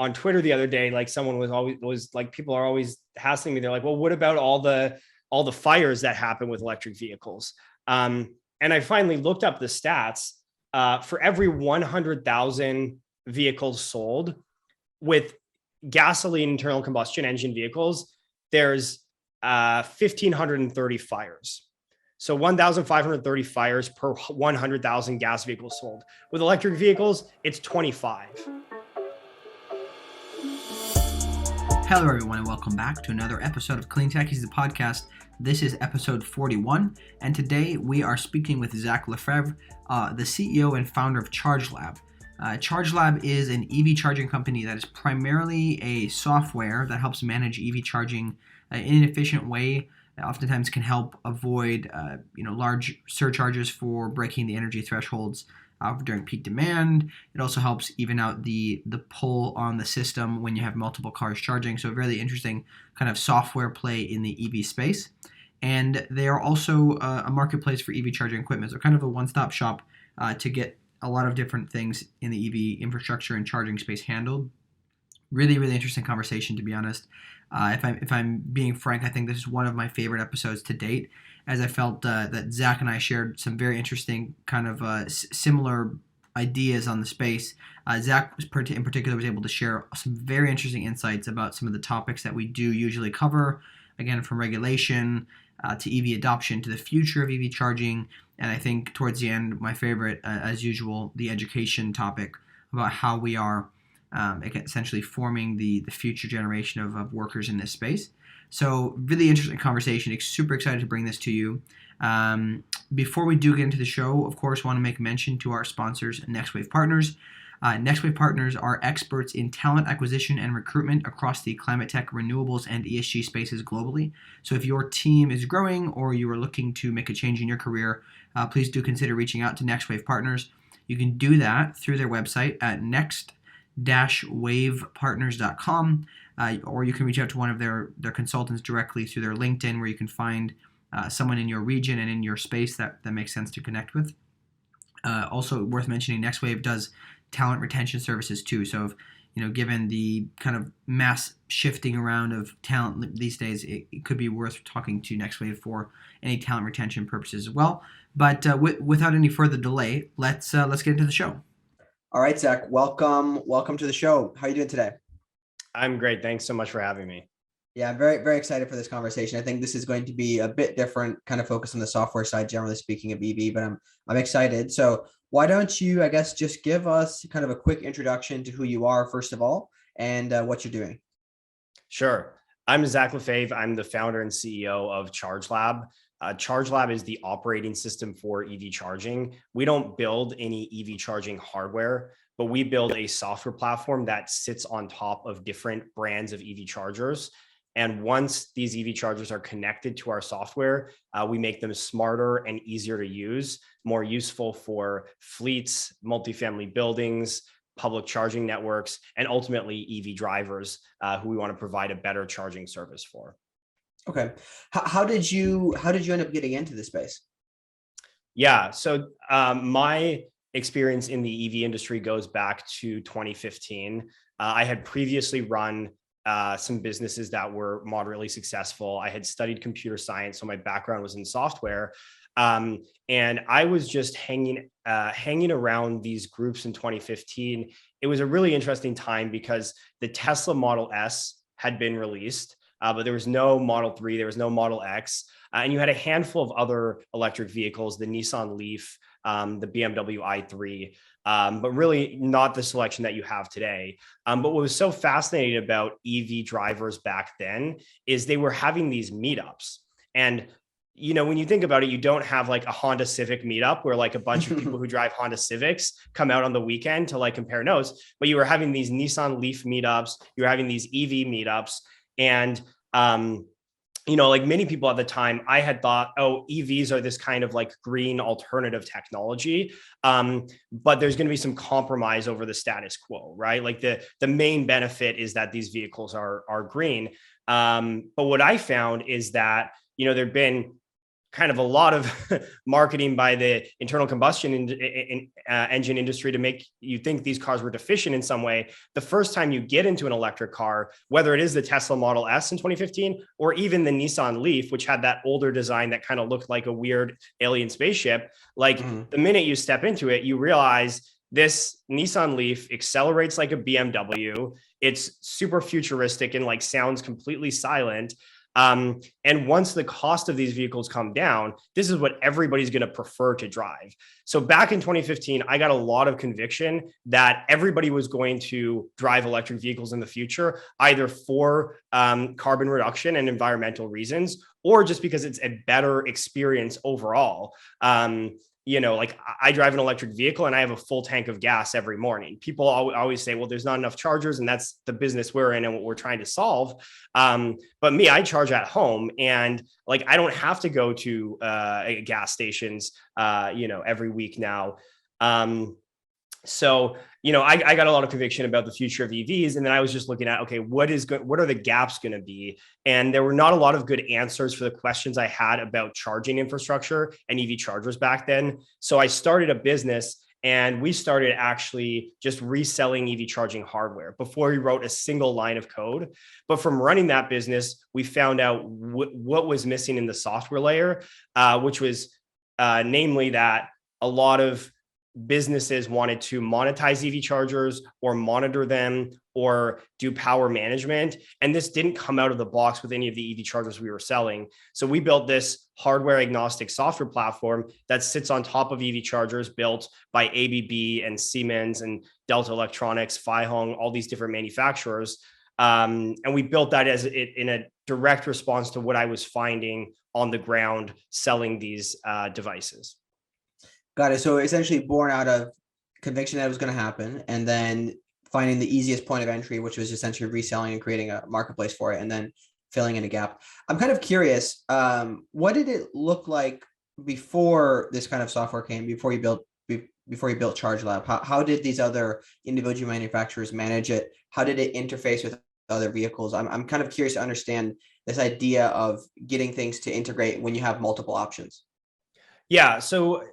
on Twitter the other day, like someone was like, people are always hassling me. They're like, well, what about all the fires that happen with electric vehicles? And I finally looked up the stats. For every 100,000 vehicles sold with gasoline internal combustion engine vehicles, there's 1,530 fires. So 1,530 fires per 100,000 gas vehicles sold. With electric vehicles, it's 25. Hello, everyone, and welcome back to another episode of Clean Techies, the podcast. This is episode 41, and today we are speaking with Zach Lefevre, the CEO and founder of ChargeLabs. ChargeLabs is an EV charging company that is primarily a software that helps manage EV charging in an efficient way. Oftentimes can help avoid large surcharges for breaking the energy thresholds during peak demand. It also helps even out the pull on the system when you have multiple cars charging. So a really interesting kind of software play in the EV space. And they are also a marketplace for EV charging equipment. So kind of a one-stop shop to get a lot of different things in the EV infrastructure and charging space handled. Really, really interesting conversation, to be honest. If I'm being frank, I think this is one of my favorite episodes to date, as I felt that Zach and I shared some very interesting kind of similar ideas on the space. Zach in particular was able to share some very interesting insights about some of the topics that we do usually cover, again, from regulation to EV adoption to the future of EV charging. And I think towards the end, my favorite, as usual, the education topic about how we are essentially forming the future generation of workers in this space. So really interesting conversation. Super excited to bring this to you. Before we do get into the show, of course, want to make mention to our sponsors, NextWave Partners. NextWave Partners are experts in talent acquisition and recruitment across the climate tech, renewables, and ESG spaces globally. So if your team is growing or you are looking to make a change in your career, please do consider reaching out to NextWave Partners. You can do that through their website at next-wavepartners.com, or you can reach out to one of their consultants directly through their LinkedIn, where you can find someone in your region and in your space that makes sense to connect with. Also worth mentioning, NextWave does talent retention services too. So, given the kind of mass shifting around of talent these days, it could be worth talking to NextWave for any talent retention purposes as well. But without any further delay, let's get into the show. All right, Zach, welcome to the show. How are you doing today? I'm great. Thanks so much for having me. Yeah, I'm very, very excited for this conversation. I think this is going to be a bit different, kind of focused on the software side, generally speaking, of EV, but I'm excited. So why don't you, I guess, just give us kind of a quick introduction to who you are, first of all, and what you're doing. Sure. I'm Zach Lefevre. I'm the founder and CEO of ChargeLabs. ChargeLabs is the operating system for EV charging. We don't build any EV charging hardware, but we build a software platform that sits on top of different brands of EV chargers. And once these EV chargers are connected to our software, we make them smarter and easier to use, more useful for fleets, multifamily buildings, public charging networks, and ultimately EV drivers who we want to provide a better charging service for. Okay. How did you end up getting into this space? Yeah. So my experience in the EV industry goes back to 2015. I had previously run some businesses that were moderately successful. I had studied computer science, so my background was in software. And I was just hanging around these groups in 2015. It was a really interesting time because the Tesla Model S had been released, but there was no Model 3, there was no Model X, and you had a handful of other electric vehicles, the Nissan Leaf, the BMW i3, but really not the selection that you have today. But what was so fascinating about EV drivers back then is they were having these meetups. And when you think about it, you don't have like a Honda Civic meetup where like a bunch of people who drive Honda Civics come out on the weekend to like compare notes, but you were having these Nissan Leaf meetups, you were having these EV meetups. And, like many people at the time, I had thought, oh, EVs are this kind of like green alternative technology. But there's going to be some compromise over the status quo, right? Like the main benefit is that these vehicles are green. But what I found is that, there've been kind of a lot of marketing by the internal combustion engine industry to make you think these cars were deficient in some way. The first time you get into an electric car, whether it is the Tesla Model S in 2015 or even the Nissan Leaf, which had that older design that kind of looked like a weird alien spaceship, like the minute you step into it, you realize this Nissan Leaf accelerates like a BMW. It's super futuristic and like sounds completely silent. And once the cost of these vehicles come down, this is what everybody's going to prefer to drive. So back in 2015, I got a lot of conviction that everybody was going to drive electric vehicles in the future, either for carbon reduction and environmental reasons, or just because it's a better experience overall. Like I drive an electric vehicle and I have a full tank of gas every morning. People always say, well, there's not enough chargers, and that's the business we're in and what we're trying to solve. But me, I charge at home, and like, I don't have to go to gas stations, every week now. So, I got a lot of conviction about the future of EVs. And then I was just looking at, okay, what are the gaps going to be? And there were not a lot of good answers for the questions I had about charging infrastructure and EV chargers back then. So I started a business, and we started actually just reselling EV charging hardware before we wrote a single line of code. But from running that business, we found out what was missing in the software layer, which was namely that a lot of businesses wanted to monetize EV chargers or monitor them or do power management. And this didn't come out of the box with any of the EV chargers we were selling. So we built this hardware agnostic software platform that sits on top of EV chargers built by ABB and Siemens and Delta Electronics, Feihong, all these different manufacturers. And we built that in a direct response to what I was finding on the ground selling these devices. Got it. So essentially born out of conviction that it was going to happen, and then finding the easiest point of entry, which was essentially reselling and creating a marketplace for it, and then filling in a gap. I'm kind of curious, what did it look like before this kind of software came, before you built ChargeLab? How did these other individual manufacturers manage it? How did it interface with other vehicles? I'm kind of curious to understand this idea of getting things to integrate when you have multiple options. Yeah. So,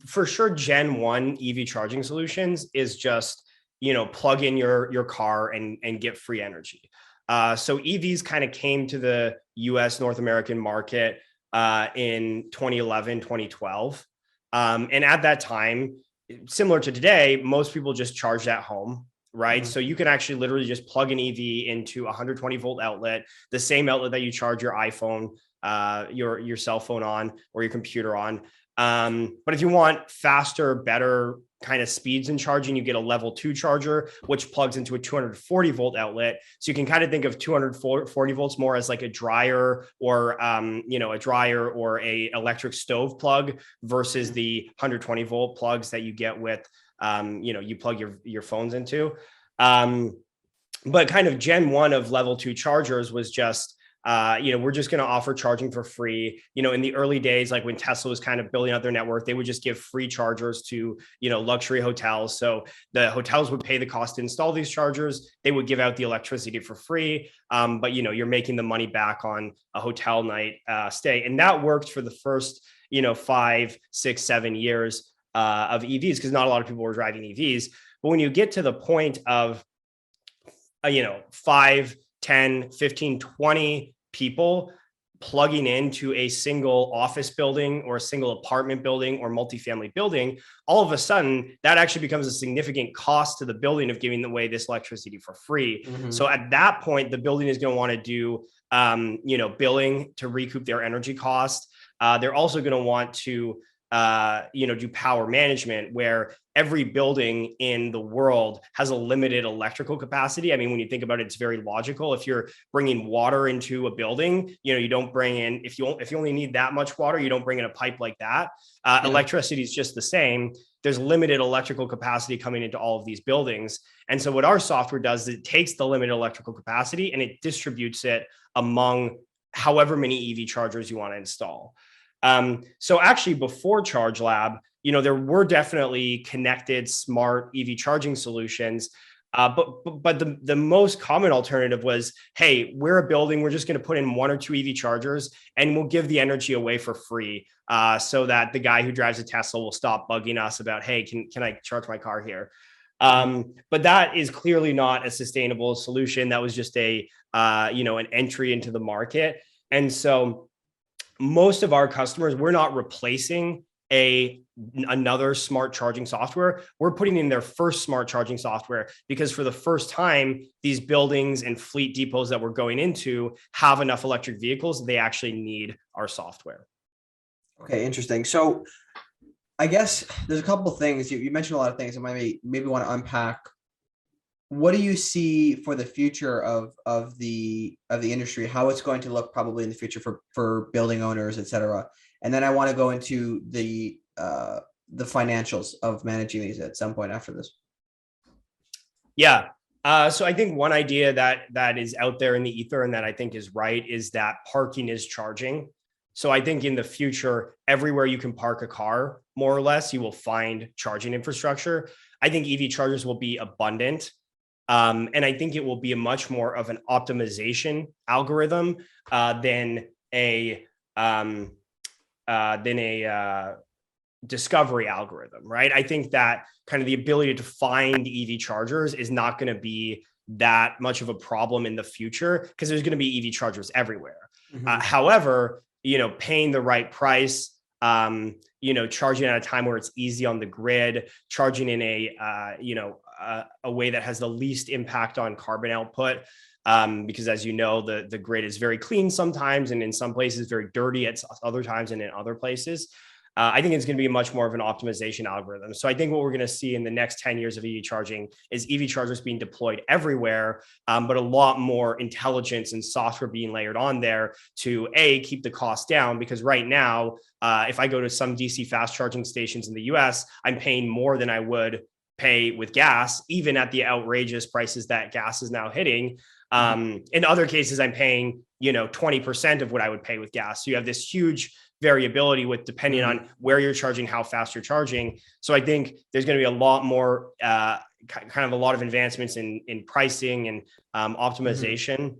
for sure, Gen 1 EV charging solutions is just, plug in your car and get free energy. So EVs kind of came to the US North American market in 2011, 2012. And at that time, similar to today, most people just charged at home. Right. Mm-hmm. So you can actually literally just plug an EV into a 120 volt outlet, the same outlet that you charge your iPhone, your cell phone on, or your computer on. But if you want faster, better kind of speeds in charging, you get a level 2 charger, which plugs into a 240 volt outlet. So you can kind of think of 240 volts more as like a dryer or, a electric stove plug versus the 120 volt plugs that you get with, you plug your phones into. But kind of Gen 1 of level 2 chargers was just, we're just going to offer charging for free. In the early days, like when Tesla was kind of building out their network, they would just give free chargers to, luxury hotels. So the hotels would pay the cost to install these chargers. They would give out the electricity for free. But, you're making the money back on a hotel night stay. And that worked for the first, 5, 6, 7 years of EVs, because not a lot of people were driving EVs. But when you get to the point of, 5, 10, 15, 20 people plugging into a single office building or a single apartment building or multifamily building, all of a sudden that actually becomes a significant cost to the building of giving away this electricity for free. Mm-hmm. So at that point, the building is going to want to do, billing to recoup their energy cost. They're also going to want to, do power management, where every building in the world has a limited electrical capacity. I mean, when you think about it, it's very logical. If you're bringing water into a building, you don't bring in, if you only need that much water, you don't bring in a pipe like that. Electricity is just the same. There's limited electrical capacity coming into all of these buildings. And so what our software does is it takes the limited electrical capacity and it distributes it among however many EV chargers you want to install. So actually before ChargeLab, there were definitely connected smart EV charging solutions. But the most common alternative was, hey, we're a building, we're just going to put in 1 or 2 EV chargers and we'll give the energy away for free, so that the guy who drives a Tesla will stop bugging us about, hey, can I charge my car here? But that is clearly not a sustainable solution. That was just an entry into the market. And so most of our customers, we're not replacing another smart charging software. We're putting in their first smart charging software, because for the first time, these buildings and fleet depots that we're going into have enough electric vehicles. They actually need our software. Okay, interesting. So I guess there's a couple of things you mentioned, a lot of things. I maybe want to unpack. What do you see for the future of the industry? How it's going to look probably in the future for building owners, et cetera. And then I want to go into the financials of managing these at some point after this. Yeah. So I think one idea that is out there in the ether and that I think is right is that parking is charging. So I think in the future, everywhere you can park a car, more or less, you will find charging infrastructure. I think EV chargers will be abundant. And I think it will be a much more of an optimization algorithm than a discovery algorithm, right? I think that kind of the ability to find EV chargers is not going to be that much of a problem in the future, because there's going to be EV chargers everywhere. Mm-hmm. However, paying the right price, charging at a time where it's easy on the grid, charging in a way that has the least impact on carbon output. Because as you know, the grid is very clean sometimes, and in some places very dirty at other times, and in other places. I think it's going to be much more of an optimization algorithm. So I think what we're going to see in the next 10 years of EV charging is EV chargers being deployed everywhere, but a lot more intelligence and software being layered on there to keep the cost down. Because right now, if I go to some DC fast charging stations in the US, I'm paying more than I would pay with gas, even at the outrageous prices that gas is now hitting. In other cases, I'm paying, 20% of what I would pay with gas. So you have this huge variability with depending on where you're charging, how fast you're charging. So I think there's going to be a lot more, kind of a lot of advancements in pricing and optimization.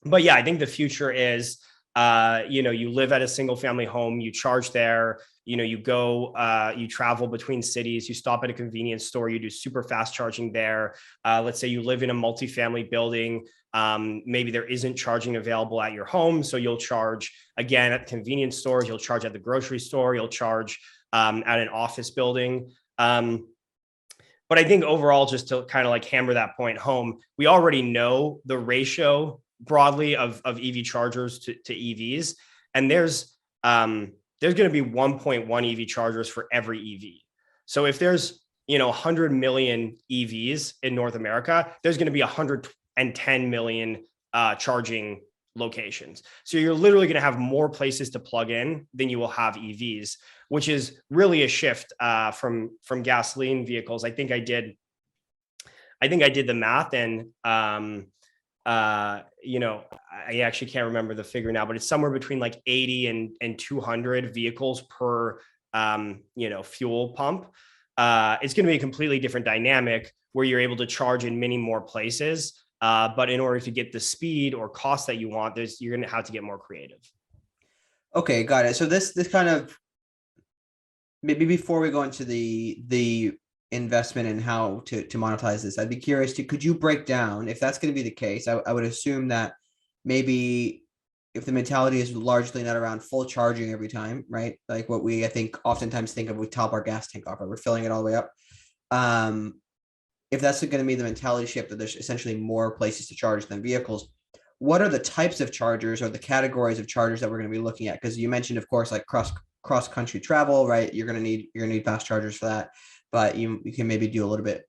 But yeah, I think the future is, you live at a single family home, you charge there, you go, you travel between cities, you stop at a convenience store, you do super fast charging there. Let's say you live in a multifamily building. Maybe there isn't charging available at your home. So you'll charge again at convenience stores, you'll charge at the grocery store, you'll charge at an office building. But I think overall, just to kind of like hammer that point home, we already know the ratio broadly of EV chargers to EVs. And there's going to be 1.1 EV chargers for every EV. So if there's, 100 million EVs in North America, there's going to be 110 million charging locations. So you're literally going to have more places to plug in than you will have EVs, which is really a shift from gasoline vehicles. I think I did the math, and I actually can't remember the figure now, but it's somewhere between like 80 and 200 vehicles per fuel pump. It's going to be a completely different dynamic where you're able to charge in many more places. But in order to get the speed or cost that you want, you're going to have to get more creative. Okay, got it. So this kind of, maybe before we go into the investment and how to monetize this, I'd be curious could you break down, if that's going to be the case, I would assume that maybe if the mentality is largely not around full charging every time, right? Like what I think oftentimes think of, we top our gas tank off, right? We're filling it all the way up. If that's going to be the mentality shift, that there's essentially more places to charge than vehicles, what are the types of chargers or the categories of chargers that we're going to be looking at? Because you mentioned, of course, like cross country travel, right? You're going to need fast chargers for that, but you can maybe do a little bit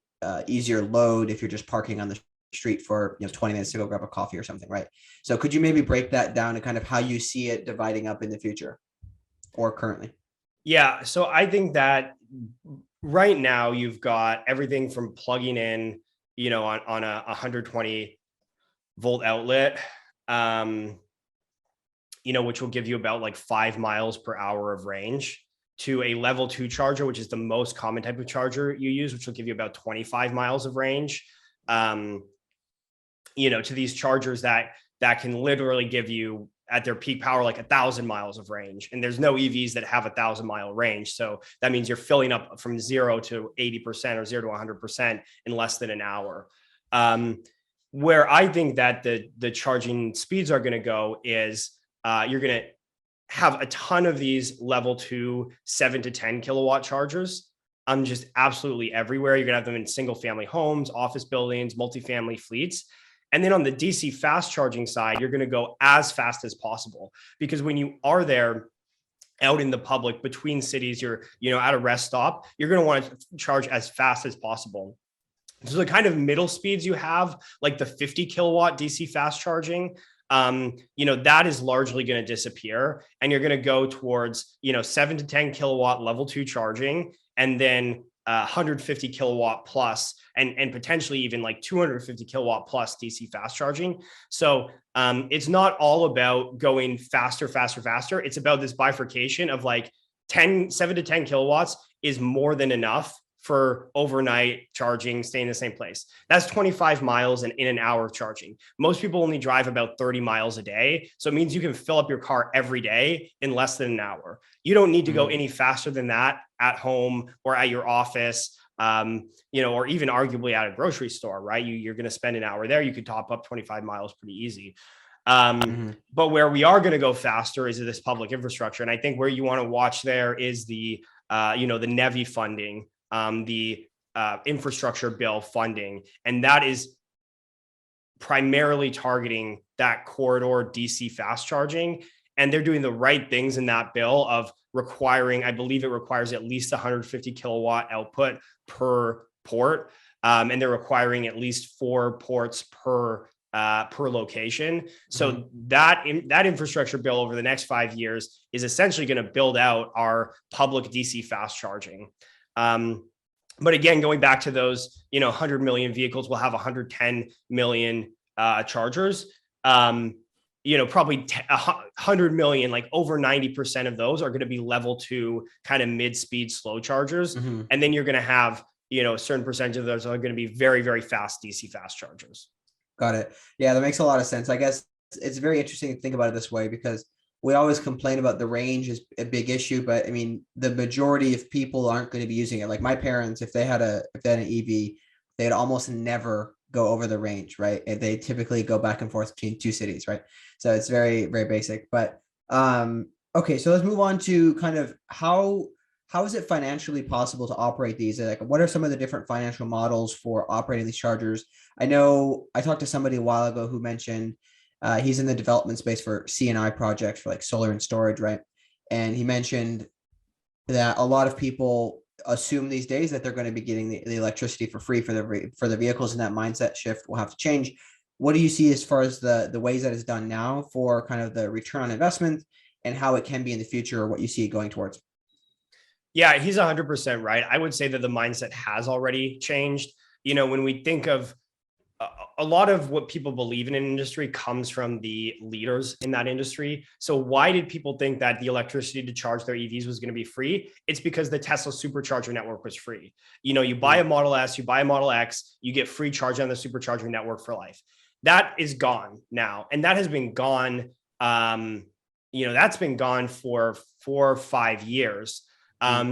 easier load if you're just parking on the street for 20 minutes to go grab a coffee or something, right? So could you maybe break that down and kind of how you see it dividing up in the future or currently? Yeah, so I think that right now you've got everything from plugging in, on a 120 volt outlet, which will give you about like 5 miles per hour of range, to a level 2 charger, which is the most common type of charger you use, which will give you about 25 miles of range. to these chargers that can literally give you at their peak power like 1,000 miles of range, and there's no EVs that have 1,000-mile range. So that means you're filling up from 0 to 80% or 0 to 100% in less than an hour. Where I think that the charging speeds are going to go is you're going to have a ton of these level 2 7 to 10 kilowatt chargers. Just absolutely everywhere. You're going to have them in single family homes, office buildings, multifamily fleets. And then on the DC fast charging side, you're going to go as fast as possible, because when you are there out in the public between cities, you're, at a rest stop, you're going to want to charge as fast as possible. So the kind of middle speeds you have, like the 50 kilowatt DC fast charging, that is largely going to disappear. And you're going to go towards, 7 to 10 kilowatt level 2 charging, and then 150 kilowatt plus, and potentially even like 250 kilowatt plus DC fast charging. So it's not all about going faster. It's about this bifurcation of like 7 to 10 kilowatts is more than enough for overnight charging, staying in the same place. That's 25 miles and in an hour of charging. Most people only drive about 30 miles a day. So it means you can fill up your car every day in less than an hour. You don't need to go any faster than that at home or at your office, or even arguably at a grocery store, right? You're going to spend an hour there. You could top up 25 miles pretty easy. But where we are going to go faster is this public infrastructure. And I think where you want to watch there is the NEVI funding, the infrastructure bill funding. And that is primarily targeting that corridor DC fast charging. And they're doing the right things in that bill of requiring, I believe it requires at least 150 kilowatt output per port. And they're requiring at least 4 ports per location. So that infrastructure bill over the next 5 years is essentially going to build out our public DC fast charging. But again, going back to those, 100 million vehicles will have 110 million chargers. Probably 100 million, like over 90% of those are going to be level 2 kind of mid-speed slow chargers. And then you're going to have, a certain percentage of those are going to be very, very fast DC fast chargers. Got it. Yeah, that makes a lot of sense. I guess it's very interesting to think about it this way, because we always complain about the range is a big issue, but I mean, the majority of people aren't going to be using it. Like my parents, if they had an EV, they'd almost never go over the range, right? And they typically go back and forth between 2 cities, right? So it's very, very basic. But okay, so let's move on to kind of how is it financially possible to operate these? Like, what are some of the different financial models for operating these chargers? I know I talked to somebody a while ago who mentioned he's in the development space for C&I projects for like solar and storage, right? And he mentioned that a lot of people assume these days that they're going to be getting the electricity for free for the vehicles, and that mindset shift will have to change. What do you see as far as the ways that it's done now for kind of the return on investment, and how it can be in the future, or what you see going towards? Yeah, he's 100% right. I would say that the mindset has already changed. When we think of a lot of what people believe in an industry comes from the leaders in that industry. So why did people think that the electricity to charge their EVs was going to be free? It's because the Tesla supercharger network was free. You buy a Model S, you buy a Model X, you get free charge on the supercharger network for life. That is gone now. And that has been gone, that's been gone for 4 or 5 years.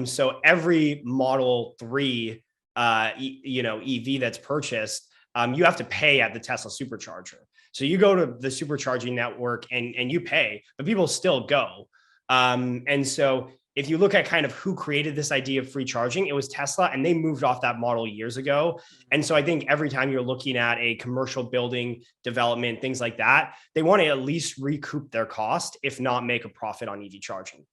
So every Model 3, EV that's purchased, you have to pay at the Tesla supercharger. So you go to the supercharging network and you pay, but people still go. And so if you look at kind of who created this idea of free charging, it was Tesla, and they moved off that model years ago. And so I think every time you're looking at a commercial building development, things like that, they want to at least recoup their cost, if not make a profit on EV charging.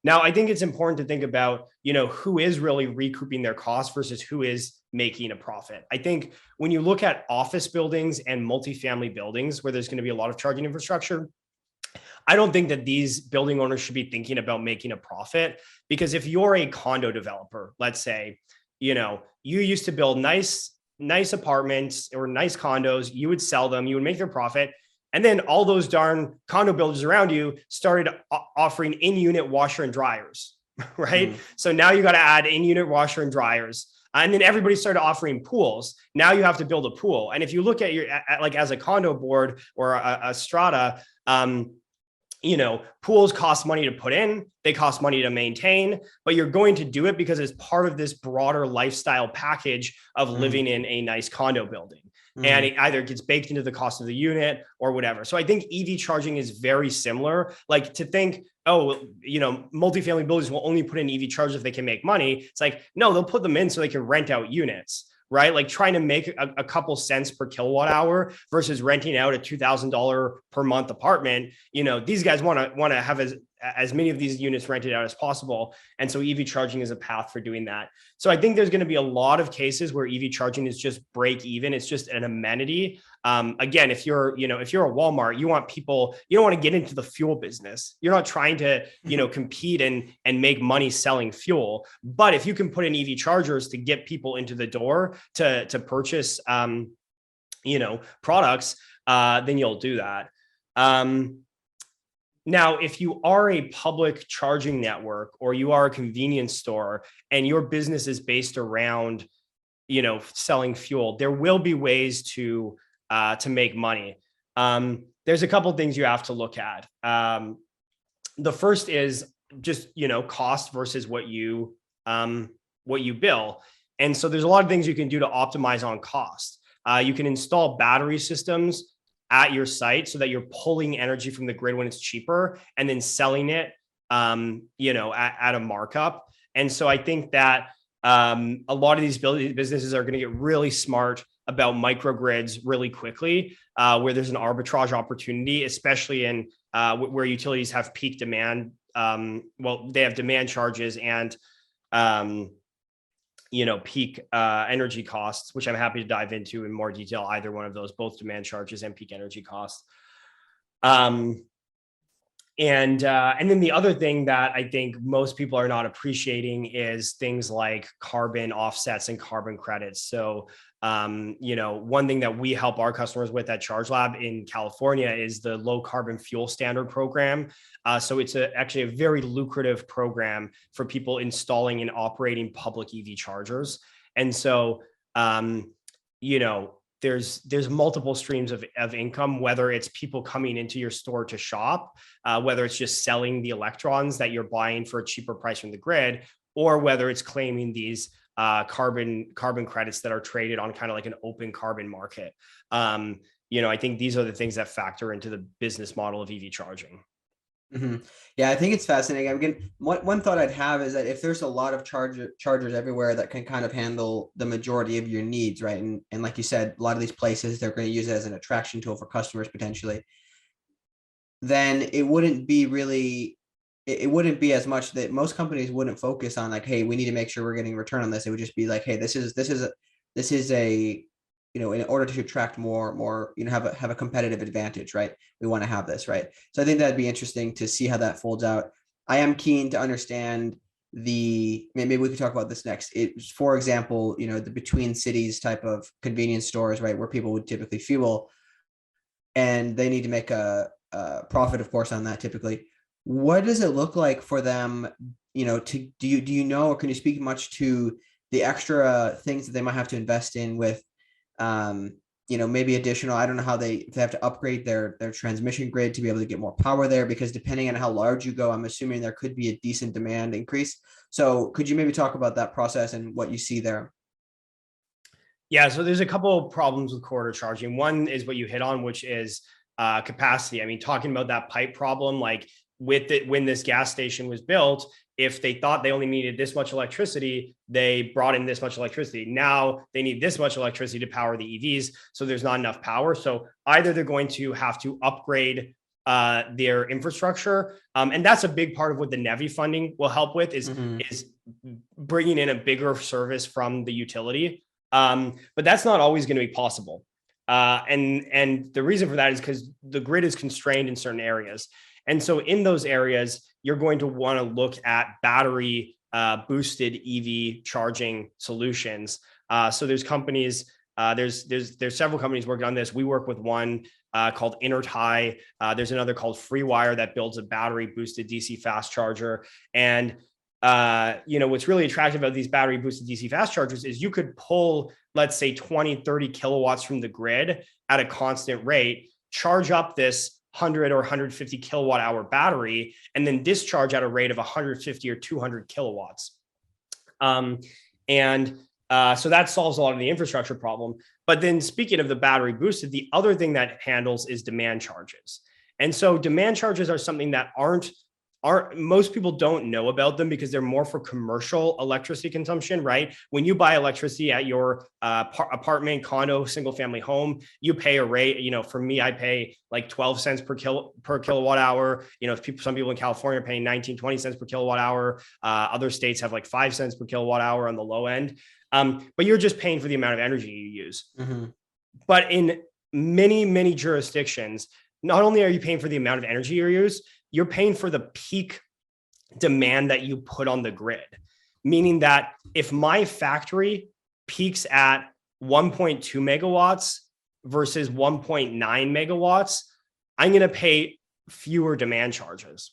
Now, I think it's important to think about, who is really recouping their costs versus who is making a profit. I think when you look at office buildings and multifamily buildings where there's going to be a lot of charging infrastructure, I don't think that these building owners should be thinking about making a profit, because if you're a condo developer, let's say, you used to build nice apartments or nice condos, you would sell them, you would make their profit. And then all those darn condo builders around you started offering in-unit washer and dryers, right? So now you got to add in-unit washer and dryers. And then everybody started offering pools. Now you have to build a pool. And if you look at like as a condo board or a strata, pools cost money to put in, they cost money to maintain, but you're going to do it because it's part of this broader lifestyle package of living in a nice condo building. And it either gets baked into the cost of the unit or whatever. So I think EV charging is very similar. Like to think, multifamily buildings will only put in EV chargers if they can make money. It's like, no, they'll put them in so they can rent out units, right? Like trying to make a couple cents per kilowatt hour versus renting out a $2,000 per month apartment. These guys want to have as many of these units rented out as possible. And so EV charging is a path for doing that. So I think there's going to be a lot of cases where EV charging is just break even. It's just an amenity. Again, if you're a Walmart, you don't want to get into the fuel business. You're not trying to, compete and make money selling fuel. But if you can put in EV chargers to get people into the door to purchase, products, then you'll do that. Now, if you are a public charging network or you are a convenience store and your business is based around, selling fuel, there will be ways to make money. There's a couple of things you have to look at. The first is just, cost versus what you bill. And so there's a lot of things you can do to optimize on cost. You can install battery systems at your site so that you're pulling energy from the grid when it's cheaper and then selling it, at a markup. And so I think that a lot of these businesses are going to get really smart about microgrids really quickly, where there's an arbitrage opportunity, especially in where utilities have peak demand. They have demand charges and peak energy costs, which I'm happy to dive into in more detail, either one of those, both demand charges and peak energy costs. And then the other thing that I think most people are not appreciating is things like carbon offsets and carbon credits. So, one thing that we help our customers with at ChargeLab in California is the low carbon fuel standard program. So it's actually a very lucrative program for people installing and operating public EV chargers. And so, there's multiple streams of income, whether it's people coming into your store to shop, whether it's just selling the electrons that you're buying for a cheaper price from the grid, or whether it's claiming these carbon credits that are traded on kind of like an open carbon market. I think these are the things that factor into the business model of EV charging. Mm-hmm. Yeah, I think it's fascinating. Again, one thought I'd have is that if there's a lot of chargers everywhere that can kind of handle the majority of your needs, right? And like you said, a lot of these places, they're going to use it as an attraction tool for customers potentially. Then it wouldn't be as much that most companies wouldn't focus on like, hey, we need to make sure we're getting a return on this. It would just be like, hey, this is a in order to attract more, have a competitive advantage, right? We want to have this, right? So I think that'd be interesting to see how that folds out. I am keen to understand maybe we could talk about this next. For example, the between cities type of convenience stores, right? Where people would typically fuel and they need to make a profit, of course, on that typically. What does it look like for them, do you know, or can you speak much to the extra things that they might have to invest in with, maybe additional, I don't know if they have to upgrade their transmission grid to be able to get more power there, because depending on how large you go, I'm assuming there could be a decent demand increase. So could you maybe talk about that process and what you see there? Yeah, so there's a couple of problems with corridor charging. One is what you hit on, which is capacity. I mean, talking about that pipe problem, like when this gas station was built, if they thought they only needed this much electricity, they brought in this much electricity. Now they need this much electricity to power the EVs. So there's not enough power. So either they're going to have to upgrade their infrastructure. And that's a big part of what the NEVI funding will help with is bringing in a bigger service from the utility. But that's not always going to be possible. And the reason for that is because the grid is constrained in certain areas. And so in those areas, you're going to want to look at battery boosted EV charging solutions. So there's companies, there's several companies working on this. We work with one called Intertie. There's another called FreeWire that builds a battery boosted DC fast charger. And what's really attractive about these battery boosted DC fast chargers is you could pull, let's say 20, 30 kilowatts from the grid at a constant rate, charge up this 100 or 150 kilowatt hour battery, and then discharge at a rate of 150 or 200 kilowatts. So that solves a lot of the infrastructure problem. But then speaking of the battery boosted, the other thing that handles is demand charges. And so demand charges are something that aren't most people don't know about them because they're more for commercial electricity consumption, right? When you buy electricity at your apartment, condo, single family home, you pay a rate. For me, I pay like 12 cents per kilowatt hour. Some people in California are paying 19, 20 cents per kilowatt hour. Other states have like 5 cents per kilowatt hour on the low end. But you're just paying for the amount of energy you use. Mm-hmm. But in many, many jurisdictions, not only are you paying for the amount of energy you use, you're paying for the peak demand that you put on the grid, meaning that if my factory peaks at 1.2 megawatts versus 1.9 megawatts, I'm going to pay fewer demand charges.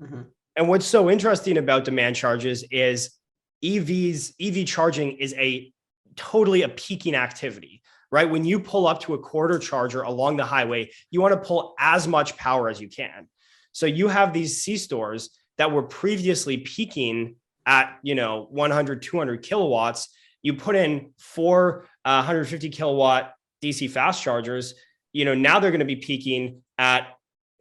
Mm-hmm. And what's so interesting about demand charges is EV charging is totally a peaking activity, right? When you pull up to a quarter charger along the highway, you want to pull as much power as you can. So you have these C-stores that were previously peaking at, 100, 200 kilowatts. You put in 450 kilowatt DC fast chargers, now they're going to be peaking at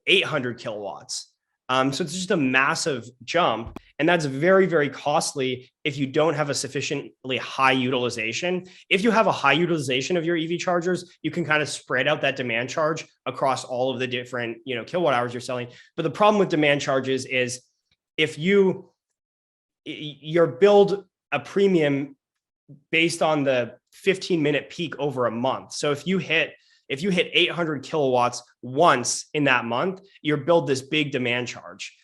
800 kilowatts. So it's just a massive jump. And that's very, very costly if you don't have a sufficiently high utilization. If you have a high utilization of your EV chargers, you can kind of spread out that demand charge across all of the different, kilowatt hours you're selling. But the problem with demand charges is if you're billed a premium based on the 15-minute peak over a month. So if you hit 800 kilowatts once in that month, you're billed this big demand charge.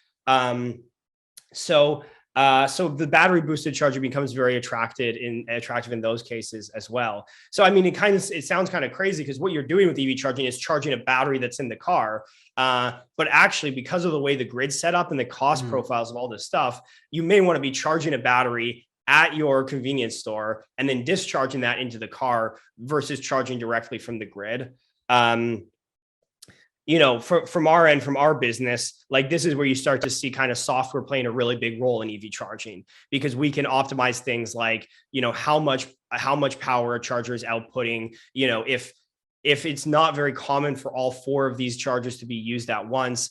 So the battery boosted charger becomes very attractive in those cases as well. So, I mean, it sounds kind of crazy because what you're doing with EV charging is charging a battery that's in the car. But actually, because of the way the grid's set up and the cost profiles of all this stuff, you may want to be charging a battery at your convenience store and then discharging that into the car versus charging directly from the grid. From our end, from our business, like this is where you start to see kind of software playing a really big role in EV charging, because we can optimize things like, how much power a charger is outputting, if it's not very common for all 4 of these chargers to be used at once,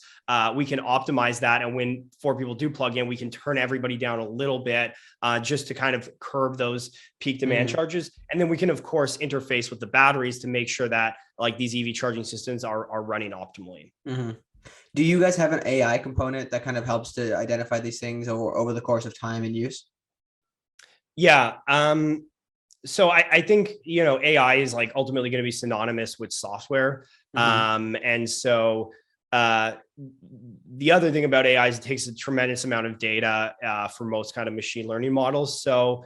we can optimize that. And when 4 people do plug in, we can turn everybody down a little bit just to kind of curb those peak demand charges. And then we can, of course, interface with the batteries to make sure that like these EV charging systems are running optimally. Mm-hmm. Do you guys have an AI component that kind of helps to identify these things over the course of time and use? Yeah. So I think, AI is like ultimately going to be synonymous with software. And so the other thing about AI is it takes a tremendous amount of data for most kind of machine learning models. So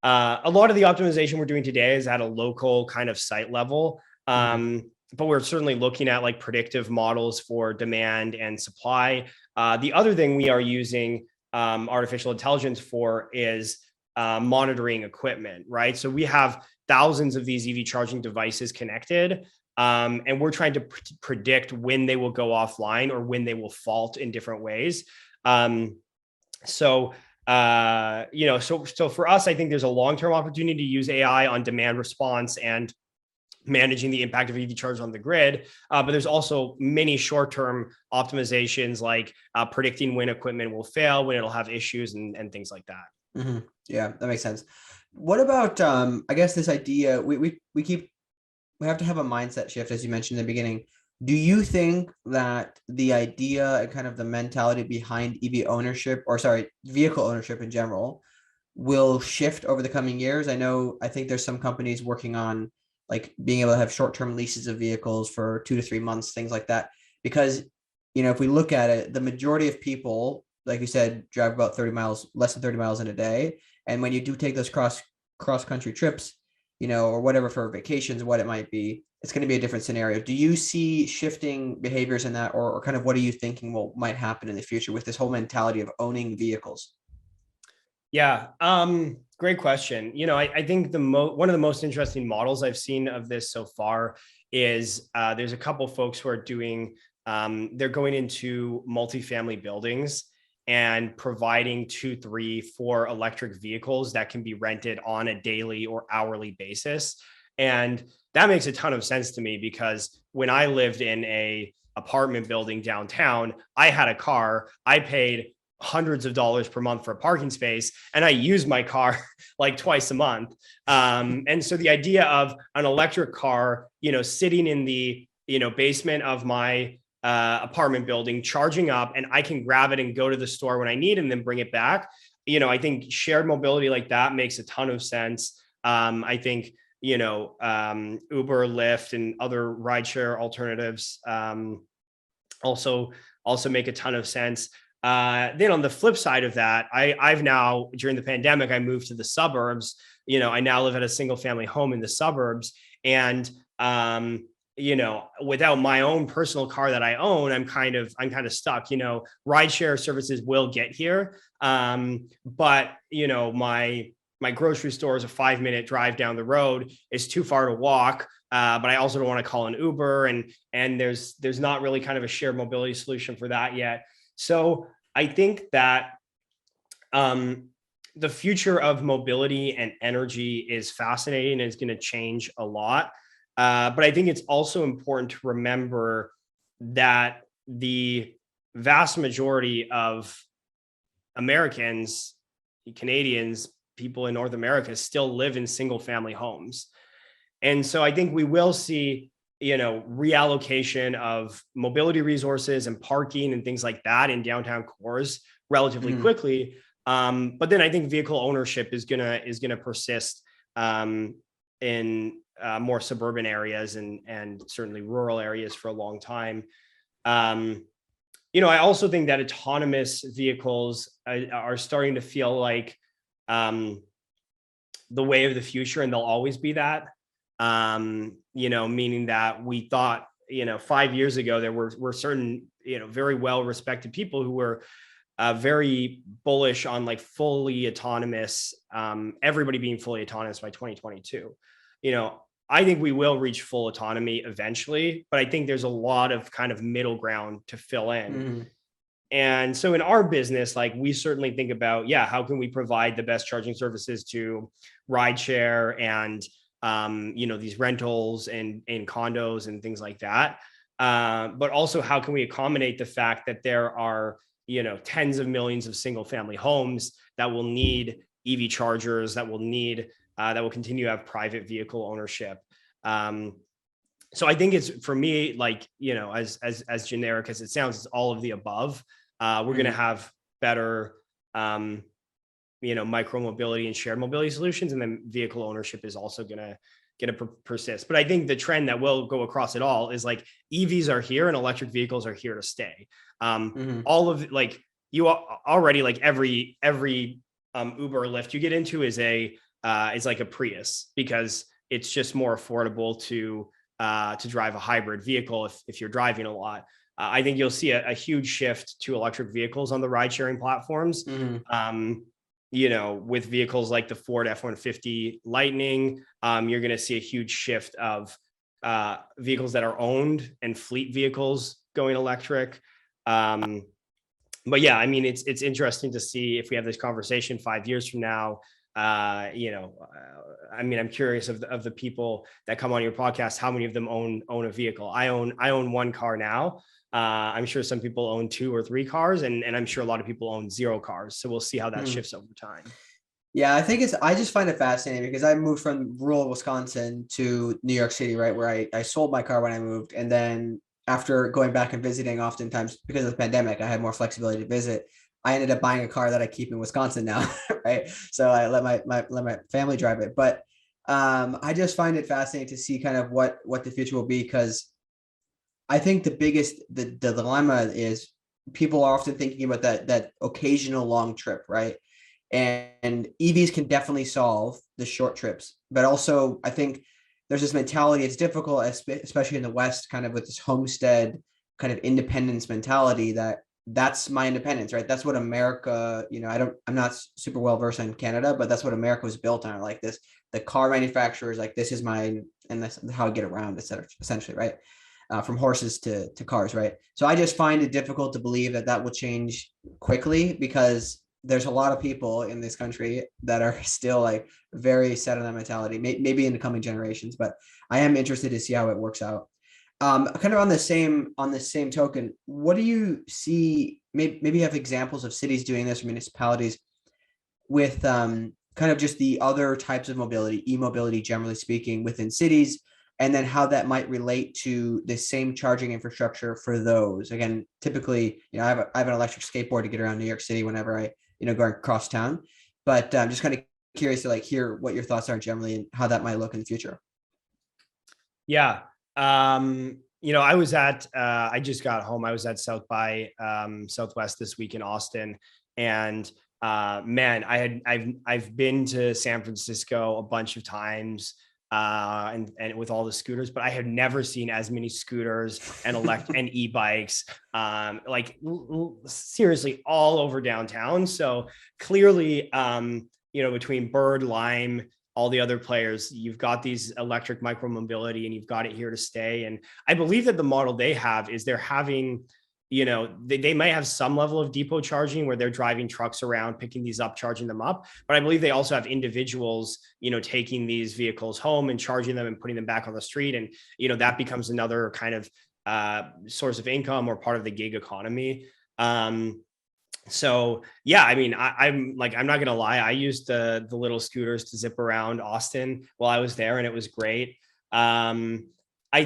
a lot of the optimization we're doing today is at a local kind of site level. But we're certainly looking at like predictive models for demand and supply. The other thing we are using artificial intelligence for is monitoring equipment, right? So we have thousands of these EV charging devices connected, and we're trying to predict when they will go offline or when they will fault in different ways. So for us, I think there's a long-term opportunity to use AI on demand response and managing the impact of EV charge on the grid. But there's also many short-term optimizations like predicting when equipment will fail, when it'll have issues and things like that. Mm-hmm. Yeah, that makes sense. What about, I guess this idea, we have to have a mindset shift, as you mentioned in the beginning. Do you think that the idea and kind of the mentality behind vehicle ownership in general will shift over the coming years? I think there's some companies working on like being able to have short-term leases of vehicles for 2 to 3 months, things like that. Because, if we look at it, the majority of people, like you said, drive about 30 miles, less than 30 miles in a day. And when you do take those cross-country trips, or whatever for vacations, what it might be, it's going to be a different scenario. Do you see shifting behaviors in that, or kind of what are you thinking might happen in the future with this whole mentality of owning vehicles? Yeah. Great question. I think one of the most interesting models I've seen of this so far is there's a couple folks who are doing, they're going into multifamily buildings and providing 2, 3, 4 electric vehicles that can be rented on a daily or hourly basis. And that makes a ton of sense to me because when I lived in a apartment building downtown, I had a car, I paid hundreds of dollars per month for a parking space, and I use my car like twice a month. And so the idea of an electric car, sitting in the basement of my apartment building, charging up, and I can grab it and go to the store when I need and then bring it back. I think shared mobility like that makes a ton of sense. I think Uber, Lyft, and other rideshare alternatives also make a ton of sense. Then on the flip side of that, I've now, during the pandemic, I moved to the suburbs. I now live at a single family home in the suburbs. And, without my own personal car that I own, I'm kind of stuck. Rideshare services will get here. But, my grocery store is a 5-minute drive down the road. It's too far to walk. But I also don't want to call an Uber, and there's not really kind of a shared mobility solution for that yet. So I think that the future of mobility and energy is fascinating and it's going to change a lot. But I think it's also important to remember that the vast majority of Americans, Canadians, people in North America still live in single family homes. And so I think we will see, reallocation of mobility resources and parking and things like that in downtown cores relatively quickly. But then I think vehicle ownership is gonna persist in more suburban areas and certainly rural areas for a long time. I also think that autonomous vehicles are starting to feel like the way of the future, and they'll always be that. Meaning that we thought, 5 years ago, there were certain, very well respected people who were very bullish on like fully autonomous, everybody being fully autonomous by 2022. I think we will reach full autonomy eventually, but I think there's a lot of kind of middle ground to fill in. And so in our business, like we certainly think about, how can we provide the best charging services to rideshare and these rentals and condos and things like that. But also, how can we accommodate the fact that there are, tens of millions of single family homes that will need EV chargers, that will continue to have private vehicle ownership. So I think it's, for me, like, as generic as it sounds, it's all of the above. We're going to have better, micro mobility and shared mobility solutions, and then vehicle ownership is also going to persist. But I think the trend that will go across it all is like EVs are here and electric vehicles are here to stay. All of like you already, like every Uber or Lyft you get into is like a Prius, because it's just more affordable to drive a hybrid vehicle if you're driving a lot. I think you'll see a huge shift to electric vehicles on the ride sharing platforms. With vehicles like the Ford F-150 Lightning, you're going to see a huge shift of vehicles that are owned and fleet vehicles going electric. But yeah, I mean, it's interesting to see if we have this conversation 5 years from now. I mean, I'm curious of the people that come on your podcast, how many of them own a vehicle? I own one car now. I'm sure some people own 2 or 3 cars, and I'm sure a lot of people own 0 cars. So we'll see how that shifts over time. Yeah, I just find it fascinating because I moved from rural Wisconsin to New York City, right, where I sold my car when I moved. And then after going back and visiting, oftentimes because of the pandemic, I had more flexibility to visit. I ended up buying a car that I keep in Wisconsin now, right? So I let my family drive it. But I just find it fascinating to see kind of what the future will be, because I think the dilemma is people are often thinking about that occasional long trip, right? And EVs can definitely solve the short trips, but also I think there's this mentality. It's difficult, especially in the West, kind of with this homestead kind of independence mentality, that that's my independence, right? That's what America, I'm not super well versed in Canada, but that's what America was built on. Like this, the car manufacturers, like this is mine, and that's how I get around, etc. Essentially, right? From horses to cars, right? So I just find it difficult to believe that that will change quickly, because there's a lot of people in this country that are still like very set on that mentality, maybe in the coming generations, but I am interested to see how it works out. Kind of on the same token, what do you see? Maybe you have examples of cities doing this, or municipalities, with kind of just the other types of mobility, e-mobility, generally speaking, within cities, and then how that might relate to the same charging infrastructure for those. Again, typically, I have an electric skateboard to get around New York City whenever I, go across town. But I'm just kind of curious to like hear what your thoughts are generally and how that might look in the future. Yeah. I was I just got home. I was at South by Southwest this week in Austin, and man, I've been to San Francisco a bunch of times, and with all the scooters, but I have never seen as many scooters and and e-bikes, seriously all over downtown. So clearly, between Bird, Lime, all the other players, you've got these electric micromobility, and you've got it here to stay. And I believe that the model they have is they're having, they might have some level of depot charging where they're driving trucks around, picking these up, charging them up. But I believe they also have individuals, taking these vehicles home and charging them and putting them back on the street. And, that becomes another kind of source of income or part of the gig economy. So yeah, I mean, I'm not gonna lie, I used the little scooters to zip around Austin while I was there, and it was great. I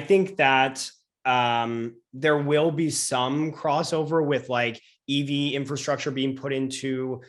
think that there will be some crossover with like EV infrastructure being put into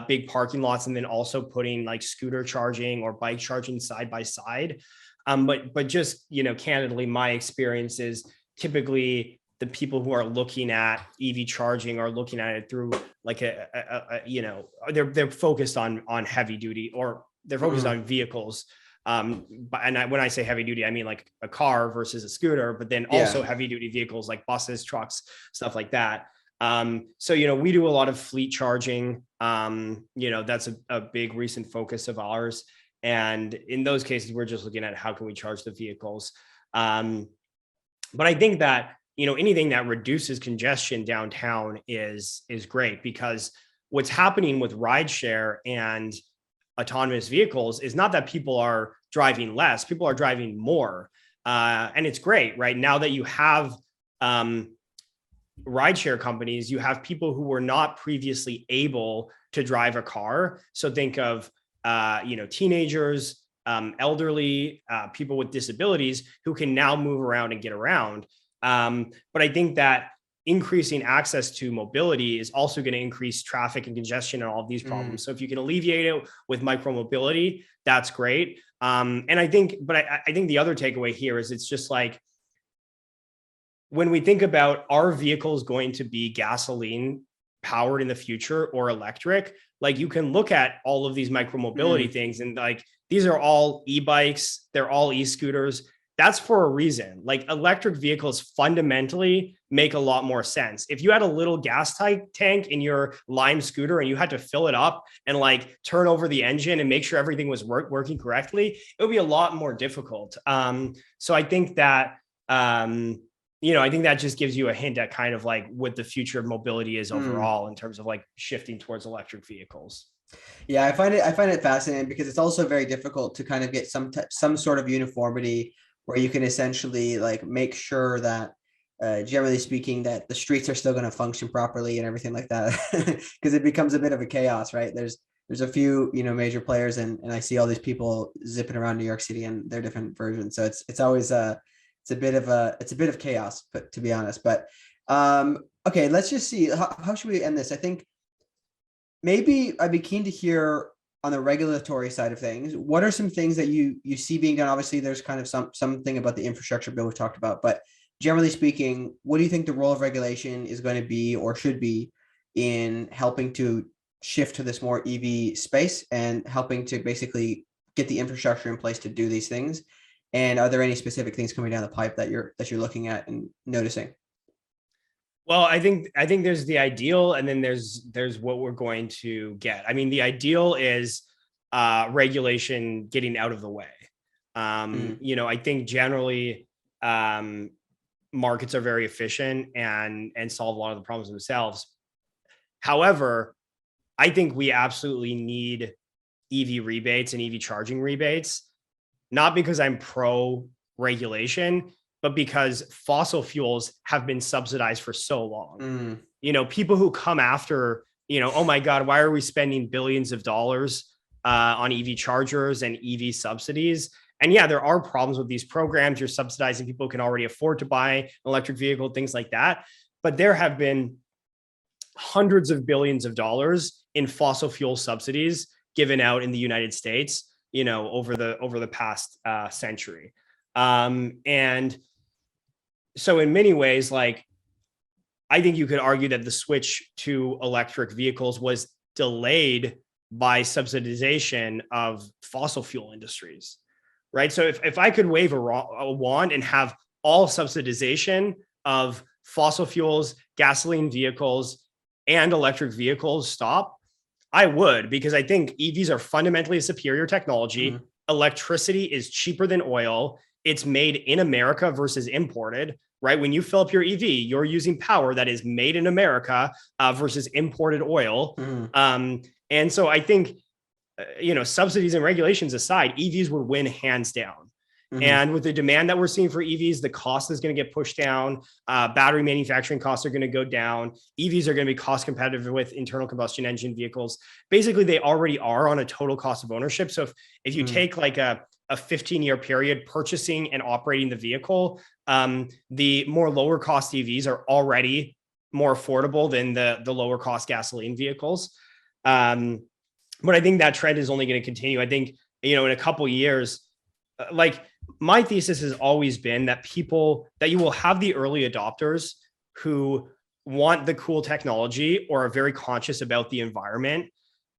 big parking lots, and then also putting like scooter charging or bike charging side by side. But just, candidly, my experience is typically the people who are looking at EV charging are looking at it through like they're focused on heavy duty, or they're focused on vehicles. When I say heavy duty, I mean like a car versus a scooter, but then also heavy duty vehicles like buses, trucks, stuff like that. So, we do a lot of fleet charging. That's a big recent focus of ours. And in those cases, we're just looking at how can we charge the vehicles. But I think that, anything that reduces congestion downtown is great, because what's happening with rideshare and autonomous vehicles is not that people are driving less, people are driving more. And it's great, right? Now that you have rideshare companies, you have people who were not previously able to drive a car. So think of, teenagers, elderly, people with disabilities who can now move around and get around. But I think that increasing access to mobility is also going to increase traffic and congestion and all of these problems. So if you can alleviate it with micromobility, that's great. And I think the other takeaway here is it's just like, when we think about, are vehicles going to be gasoline powered in the future or electric, like you can look at all of these micromobility things, and like, these are all e-bikes, they're all e-scooters. That's for a reason. Like, electric vehicles fundamentally make a lot more sense. If you had a little gas tank in your Lime scooter and you had to fill it up and like turn over the engine and make sure everything was working correctly, it would be a lot more difficult. So I think that, I think that just gives you a hint at kind of like what the future of mobility is overall in terms of like shifting towards electric vehicles. Yeah, I find it fascinating, because it's also very difficult to kind of get some sort of uniformity where you can essentially like make sure that, generally speaking, that the streets are still going to function properly and everything like that, because it becomes a bit of a chaos, right? There's a few, major players, and I see all these people zipping around New York City and their different versions. So it's always it's a bit of chaos, but to be honest. But okay, let's just see, how should we end this? I think maybe I'd be keen to hear, on the regulatory side of things, what are some things that you see being done? Obviously, there's kind of something about the infrastructure bill we've talked about, but generally speaking, what do you think the role of regulation is going to be, or should be, in helping to shift to this more EV space and helping to basically get the infrastructure in place to do these things? And are there any specific things coming down the pipe that you're looking at and noticing? Well, I think there's the ideal, and then there's what we're going to get. I mean, the ideal is regulation getting out of the way. Mm, I think generally um, markets are very efficient and solve a lot of the problems themselves. However, I think we absolutely need EV rebates and EV charging rebates, not because I'm pro regulation, but because fossil fuels have been subsidized for so long. mm, People who come after, oh my God, why are we spending billions of dollars on EV chargers and EV subsidies? And yeah, there are problems with these programs. You're subsidizing people who can already afford to buy an electric vehicle, things like that. But there have been hundreds of billions of dollars in fossil fuel subsidies given out in the United States, over the past century. And so in many ways, like, I think you could argue that the switch to electric vehicles was delayed by subsidization of fossil fuel industries, right? So if I could wave a wand and have all subsidization of fossil fuels, gasoline vehicles, and electric vehicles stop, I would, because I think EVs are fundamentally a superior technology. mm, Electricity is cheaper than oil. It's made in America versus imported, right? When you fill up your EV, you're using power that is made in America versus imported oil. mm, And so I think, subsidies and regulations aside, EVs would win hands down. mm, And with the demand that we're seeing for EVs, the cost is going to get pushed down. Battery manufacturing costs are going to go down. EVs are going to be cost competitive with internal combustion engine vehicles. Basically, they already are on a total cost of ownership. So if you mm, take like a 15-year period purchasing and operating the vehicle, the more lower cost EVs are already more affordable than the lower cost gasoline vehicles. But I think that trend is only going to continue. I think, in a couple of years, like, my thesis has always been that you will have the early adopters who want the cool technology or are very conscious about the environment.